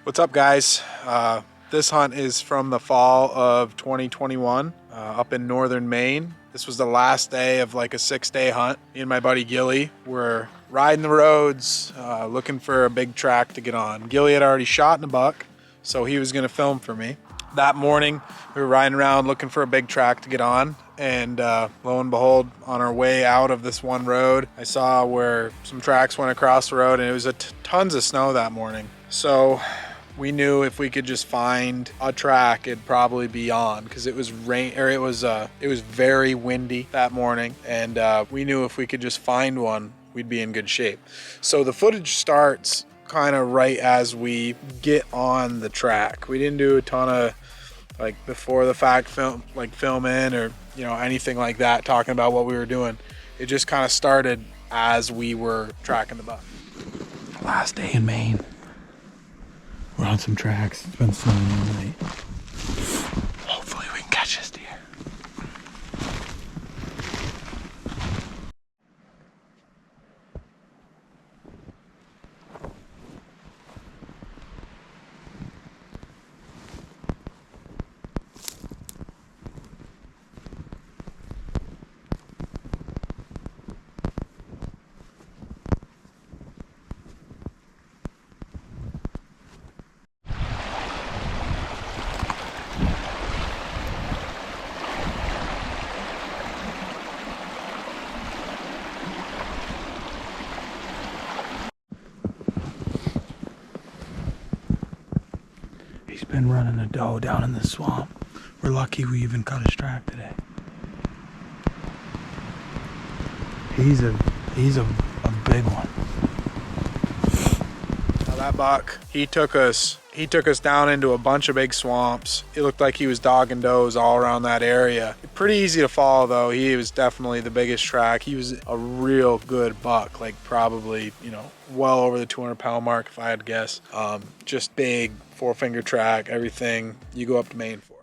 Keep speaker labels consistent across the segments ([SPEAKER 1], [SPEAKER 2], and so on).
[SPEAKER 1] What's up, guys? This hunt is from the fall of 2021 up in northern Maine. This was the last day of like a 6-day hunt. Me and my buddy Gilly were riding the roads looking for a big track to get on. Gilly had already shot in a buck, so he was going to film for me. That morning, we were riding around looking for a big track to get on, and lo and behold, on our way out of this one road, I saw where some tracks went across the road, and it was tons of snow that morning. So we knew if we could just find a track, it'd probably be on, because it was it was very windy that morning, and we knew if we could just find one, we'd be in good shape. So the footage starts kind of right as we get on the track. We didn't do a ton of like before the fact filming or anything like that, talking about what we were doing. It just kind of started as we were tracking the buck.
[SPEAKER 2] Last day in Maine. We're on some tracks. It's been snowing all night. Hopefully we can catch this deer. He's been running a doe down in the swamp. We're lucky we even cut his track today. He's a big one.
[SPEAKER 1] Now that buck, he took us down into a bunch of big swamps. It looked like he was dogging does all around that area. Pretty easy to follow though. He was definitely the biggest track. He was a real good buck, like probably, well over the 200-pound mark if I had to guess. Just big, 4-finger track, everything you go up to Maine for.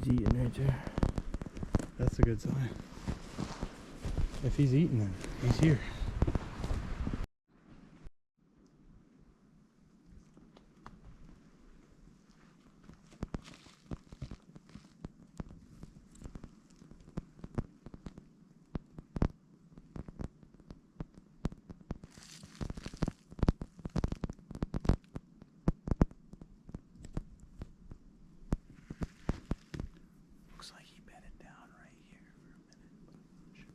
[SPEAKER 2] He's eating right there. That's a good sign. If he's eating, then he's here. Looks like he bedded down right here for a minute.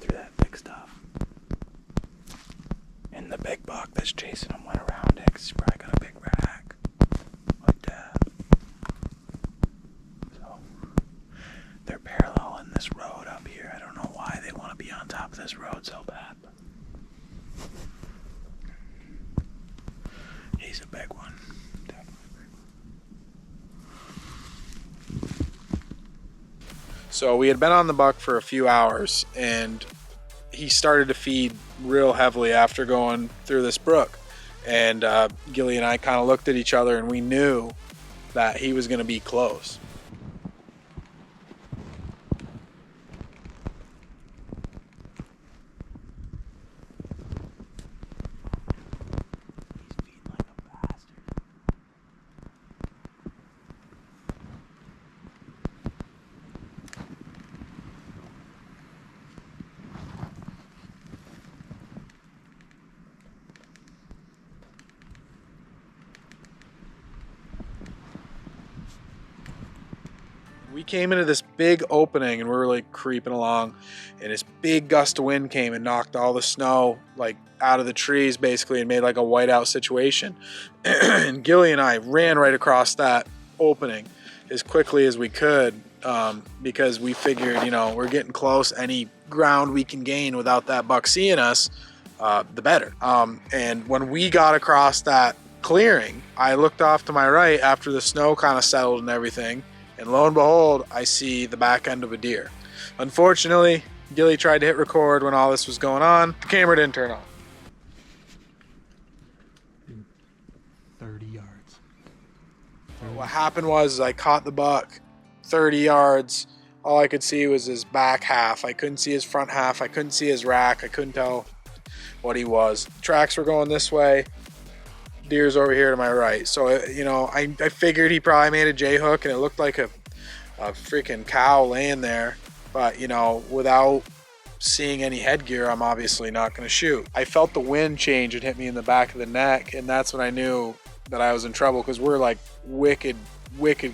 [SPEAKER 2] through that big stuff. And the big buck that's chasing him went around it 'cause he's probably got a big rack. Like that. So, they're paralleling this road up here. I don't know why they want to be on top of this road so bad. But he's a big one.
[SPEAKER 1] So we had been on the buck for a few hours, and he started to feed real heavily after going through this brook. And Gilly and I kind of looked at each other, and we knew that he was going to be close. We came into this big opening and we were like creeping along, and this big gust of wind came and knocked all the snow like out of the trees basically and made like a whiteout situation. And Gilly and I ran right across that opening as quickly as we could because we figured, you know, we're getting close. Any ground we can gain without that buck seeing us, the better. And when we got across that clearing, I looked off to my right after the snow kind of settled and everything. And lo and behold, I see the back end of a deer. Unfortunately, Gilly tried to hit record when all this was going on. The camera didn't turn on.
[SPEAKER 2] 30 yards.
[SPEAKER 1] What happened was I caught the buck 30 yards. All I could see was his back half. I couldn't see his front half. I couldn't see his rack. I couldn't tell what he was. Tracks were going this way. Deer's over here to my right. So, you know, I figured he probably made a J-hook, and it looked like a freaking cow laying there. But, you know, without seeing any headgear, I'm obviously not going to shoot. I felt the wind change and hit me in the back of the neck, and that's when I knew that I was in trouble, because we're like wicked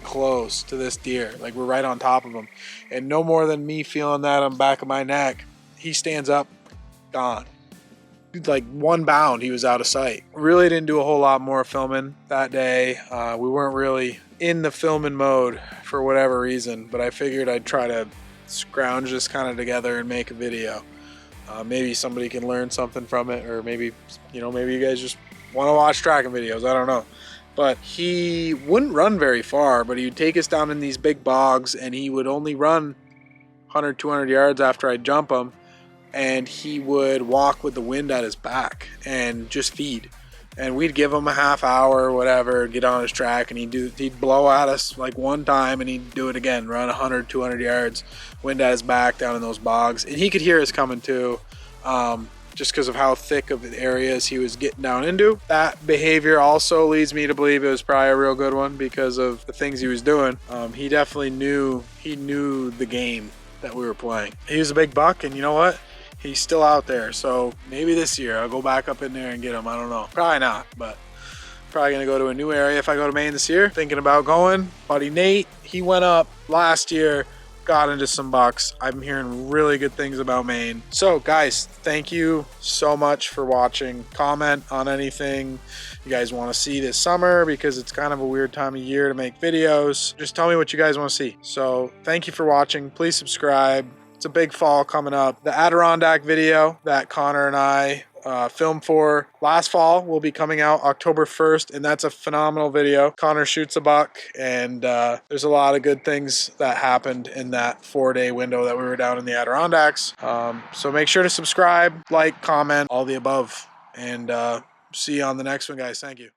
[SPEAKER 1] close to this deer. Like, we're right on top of him. And no more than me feeling that on the back of my neck, he stands up, gone. Like one bound, he was out of sight. Really didn't do a whole lot more filming that day. We weren't really in the filming mode for whatever reason, but I figured I'd try to scrounge this kind of together and make a video. Maybe somebody can learn something from it, or maybe, you know, maybe you guys just want to watch tracking videos. I don't know. But he wouldn't run very far, but he would take us down in these big bogs, and he would only run 100, 200 yards after I'd jump him. And he would walk with the wind at his back and just feed. And we'd give him a half hour or whatever, get on his track, and he'd blow at us like one time, and he'd do it again, run 100, 200 yards, wind at his back down in those bogs. And he could hear us coming too, just because of how thick of the areas he was getting down into. That behavior also leads me to believe it was probably a real good one because of the things he was doing. He definitely knew the game that we were playing. He was a big buck, and you know what? He's still out there, so maybe this year I'll go back up in there and get him. I don't know. Probably not, but probably going to go to a new area if I go to Maine this year. Thinking about going. Buddy Nate, he went up last year, got into some bucks. I'm hearing really good things about Maine. So, guys, thank you so much for watching. Comment on anything you guys want to see this summer, because it's kind of a weird time of year to make videos. Just tell me what you guys want to see. So, thank you for watching. Please subscribe. It's a big fall coming up. The Adirondack video that Connor and I filmed for last fall will be coming out October 1st, and that's a phenomenal video. Connor shoots a buck, and there's a lot of good things that happened in that 4-day window that we were down in the Adirondacks. So make sure to subscribe, like, comment, all the above, and see you on the next one, guys. Thank you.